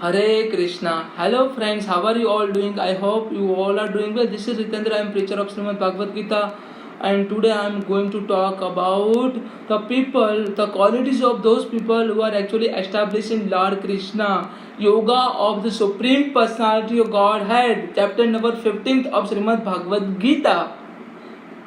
Hare Krishna. Hello friends, how are you all doing? I hope you all are doing well. This is Ritendra, I am preacher of Srimad Bhagavad Gita, and today I am going to talk about the people, the qualities of those people who are actually established in Lord Krishna. Yoga of the Supreme Personality of Godhead, chapter number 15th of Srimad Bhagavad Gita.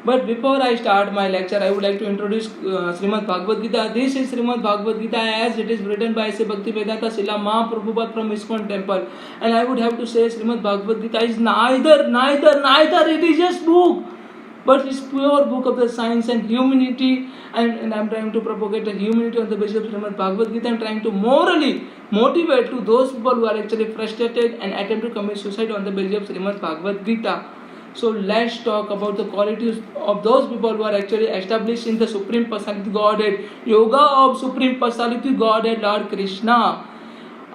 But before I start my lecture, I would like to introduce Srimad Bhagavad Gita. This is Srimad Bhagavad Gita as it is written by S. Bhakti Vedanta Srila Mahaprabhupada from ISKCON temple. And I would have to say Srimad Bhagavad Gita is neither. It is just book. But it's pure book of the science and humanity. And I'm trying to propagate the humanity on the basis of Srimad Bhagavad Gita. I'm trying to morally motivate to those people who are actually frustrated and attempt to commit suicide on the basis of Srimad Bhagavad Gita. So let's talk about the qualities of those people who are actually established in the Supreme Personality Godhead. Yoga of Supreme Personality Godhead Lord Krishna.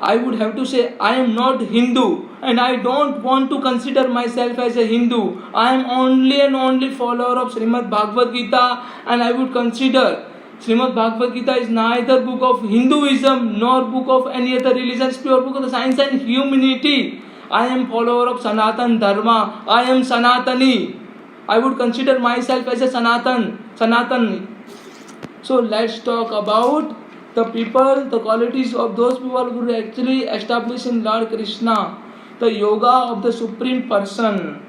I would have to say I am not Hindu and I don't want to consider myself as a Hindu. I am only and only follower of Srimad Bhagavad Gita, and I would consider Srimad Bhagavad Gita is neither book of Hinduism nor book of any other religion. It's pure book of the science and humanity. I am follower of Sanatan Dharma. I am Sanatani. I would consider myself as a Sanatani. So let's talk about the people, the qualities of those people who are actually established in Lord Krishna. The yoga of the Supreme Person.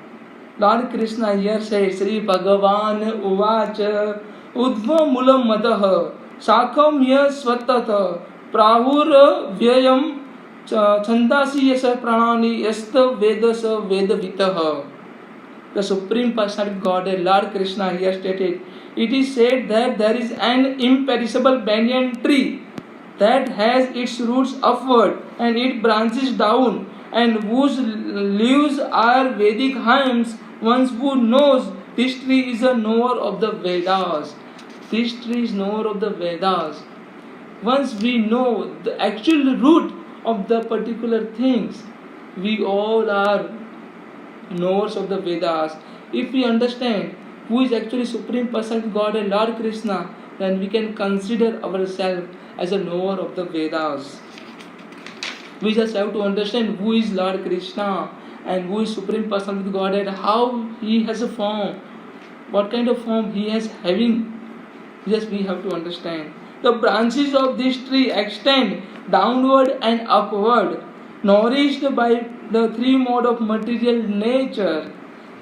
Lord Krishna here says, Sri Bhagavan Uvacha Udva Mulam Madaha Sakham Yas Svatata Prahur Vyayam Chandasi Yasa Pranani Yasta Vedasa Vedavitaha. The Supreme Personality Godhead, Lord Krishna, here stated, it is said that there is an imperishable banyan tree that has its roots upward and its branches down, and whose leaves are Vedic hymns. One who knows this tree is a knower of the Vedas. This tree is knower of the Vedas. Once we know the actual root of the particular things, we all are knowers of the Vedas. If we understand who is actually Supreme Personality God and Lord Krishna, then we can consider ourselves as a knower of the Vedas. We just have to understand who is Lord Krishna and who is Supreme Personality Godhead, how he has a form, what kind of form he is having. Yes, we have to understand. The branches of this tree extend downward and upward, nourished by the three modes of material nature.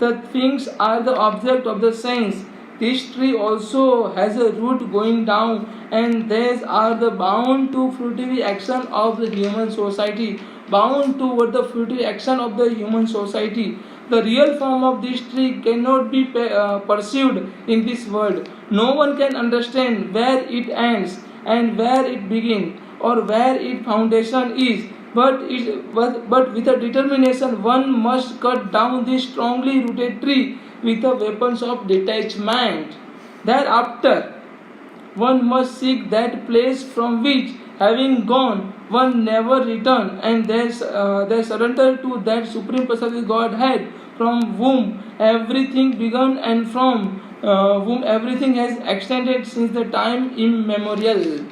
The things are the object of the sense. This tree also has a root going down, and these are the bound to fruitive action of the human society. Bound toward the fruitive action of the human society. The real form of this tree cannot be perceived in this world. No one can understand where it ends and where it begins, or where its foundation is. But with a determination, one must cut down this strongly rooted tree with the weapons of detachment. Thereafter, one must seek that place from which, having gone, one never return, and they surrender to that Supreme Personality Godhead, from whom everything began and from whom everything has extended since the time immemorial.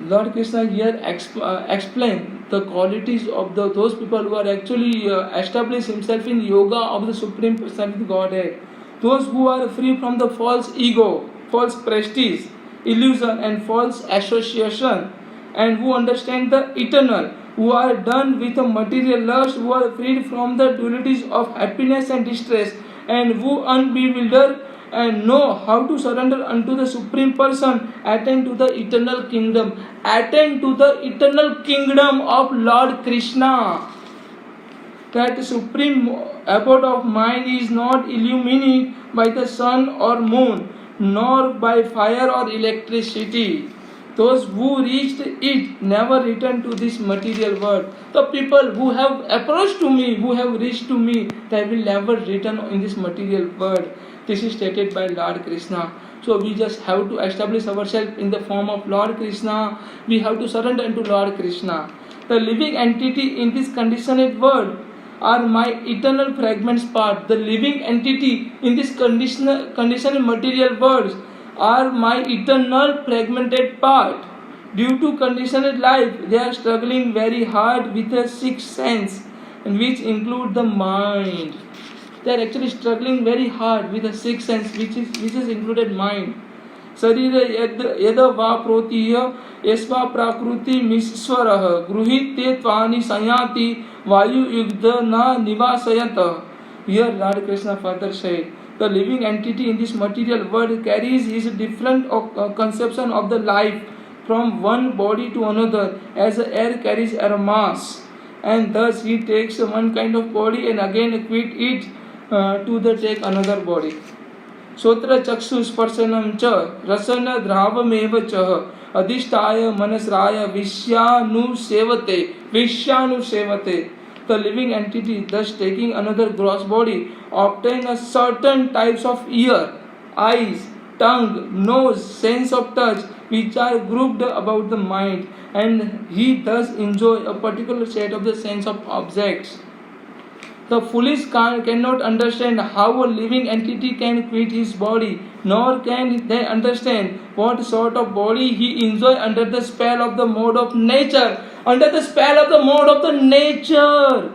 Lord Krishna here explain the qualities of those people who are actually established himself in yoga of the Supreme Personality Godhead. Those who are free from the false ego, false prestige, illusion and false association, and who understand the eternal, who are done with the material lust, who are freed from the dualities of happiness and distress, and who unbewildered and know how to surrender unto the Supreme Person, attain to the eternal kingdom. Attain to the eternal kingdom of Lord Krishna. That supreme abode of mind is not illuminated by the sun or moon, nor by fire or electricity. Those who reached it never return to this material world. The people who have approached to me, who have reached to me, they will never return in this material world. This is stated by Lord Krishna. So we just have to establish ourselves in the form of Lord Krishna. We have to surrender unto Lord Krishna. The living entity in this conditioned world are my eternal fragments part. The living entity in this conditioned material world are my eternal fragmented part. Due to conditioned life, they are struggling very hard with a sixth sense, and which include the mind. They are actually struggling very hard with the sixth sense, which is included mind. शरीर यद वा प्रोतीय यस्वा प्राकृति मीश्वरः गृहीते त्वानि संयाति वायुयुग्ध न निवासयत. Here Lord Krishna further said, the living entity in this material world carries his different conception of the life from one body to another, as air carries air mass, and thus he takes one kind of body and again quit it to the take another body. श्रोत्र चक्षु स्पर्शनम च रसन द्रावमेव च अधिष्ठाय मनस्राय विश्यानुसेवते. The living entity, thus taking another gross body, obtain a certain types of ear, eyes, tongue, nose, sense of touch, which are grouped about the mind, and he thus enjoy a particular set of the sense of objects. The foolish cannot understand how a living entity can quit his body, nor can they understand what sort of body he enjoys under the spell of the mode of nature. Under the spell of the mode of the nature.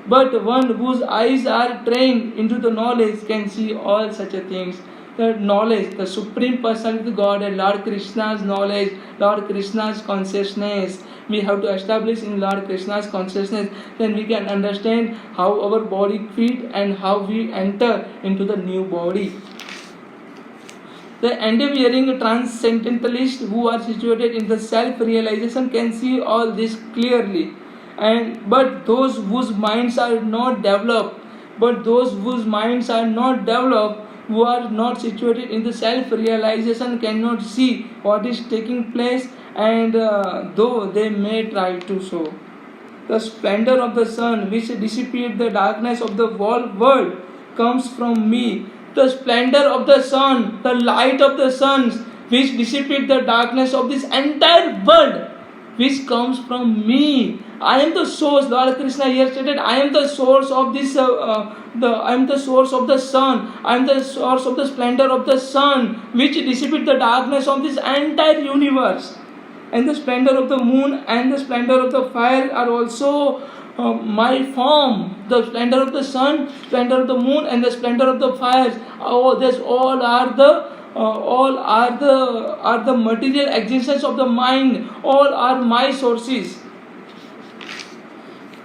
But one whose eyes are trained into the knowledge can see all such things. The knowledge, the Supreme Personality of God and Lord Krishna's knowledge, Lord Krishna's consciousness. We have to establish in Lord Krishna's consciousness, then we can understand how our body quit and how we enter into the new body. The endeavoring transcendentalists who are situated in the self-realization can see all this clearly. But those whose minds are not developed, who are not situated in the self-realization cannot see what is taking place, and though they may try to show. The splendor of the sun which dissipates the darkness of the world comes from me. The splendor of the sun, the light of the sun which dissipates the darkness of this entire world, which comes from me. I am the source. Lord Krishna here stated, I am the source of this. I am the source of the sun. I am the source of the splendor of the sun, which dissipates the darkness of this entire universe. And the splendor of the moon and the splendor of the fire are also my form. The splendor of the sun, splendor of the moon, and the splendor of the fires. All are the material existence of the mind. All are my sources.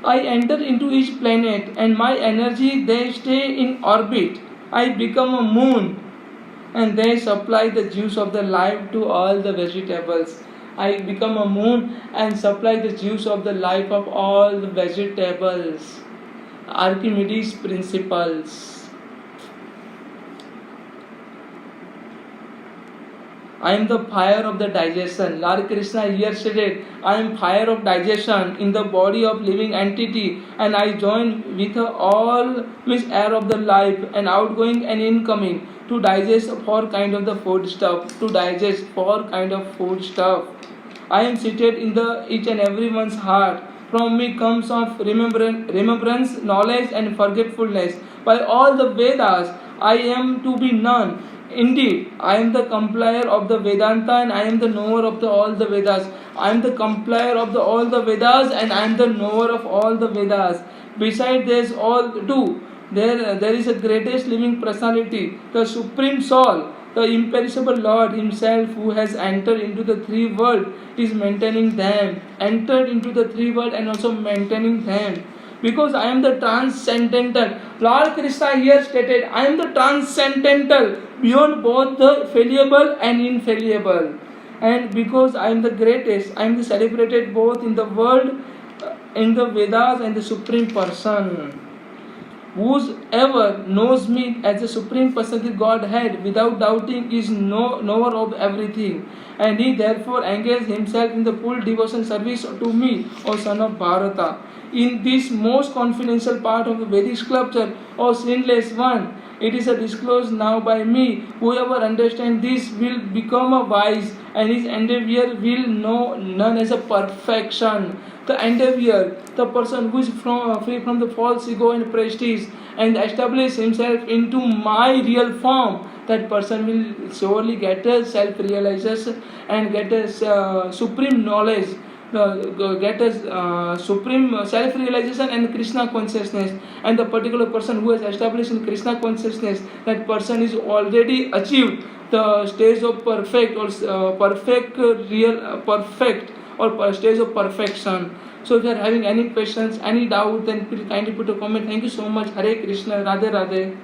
I enter into each planet, and my energy they stay in orbit. I become a moon, and they supply the juice of the life to all the vegetables. I become a moon and supply the juice of the life of all the vegetables. Archimedes' principles. I am the fire of the digestion. Lord Krishna here stated, I am fire of digestion in the body of living entity, and I join with all with air of the life and outgoing and incoming to digest four kind of the food stuff. I am seated in the each and everyone's heart. From me comes of remembrance, knowledge, and forgetfulness. By all the Vedas, I am to be known. Indeed, I am the compiler of the Vedanta, and I am the knower of all the Vedas. I am the compiler of all the Vedas, and I am the knower of all the Vedas. Besides this, all too, there is a greatest living personality, the Supreme Soul, the imperishable Lord Himself, who has entered into the three worlds, is maintaining them. Entered into the three worlds and also maintaining them. Because I am the transcendental. Lord Krishna here stated, I am the transcendental, beyond both the fallible and infallible. And because I am the greatest, I am the celebrated both in the world, in the Vedas, and the Supreme Person. Whosoever knows me as the Supreme Personality Godhead without doubting is knower of everything, and he therefore engages himself in the full devotion service to me, O son of Bharata. In this most confidential part of the Vedic sculpture, O sinless one, it is disclosed now by me. Whoever understands this will become a wise, and his endeavor will know none as a perfection. The endeavor, the person who is free from the false ego and prestige, and establish himself into my real form, that person will surely get a self-realization and get a supreme knowledge, get a supreme self-realization and Krishna consciousness. And the particular person who has established in Krishna consciousness, that person is already achieved the stage of perfect or perfect or stage of perfection. So if you are having any questions, any doubt, then please kindly put a comment. Thank you so much. Hare Krishna, Radhe Radhe.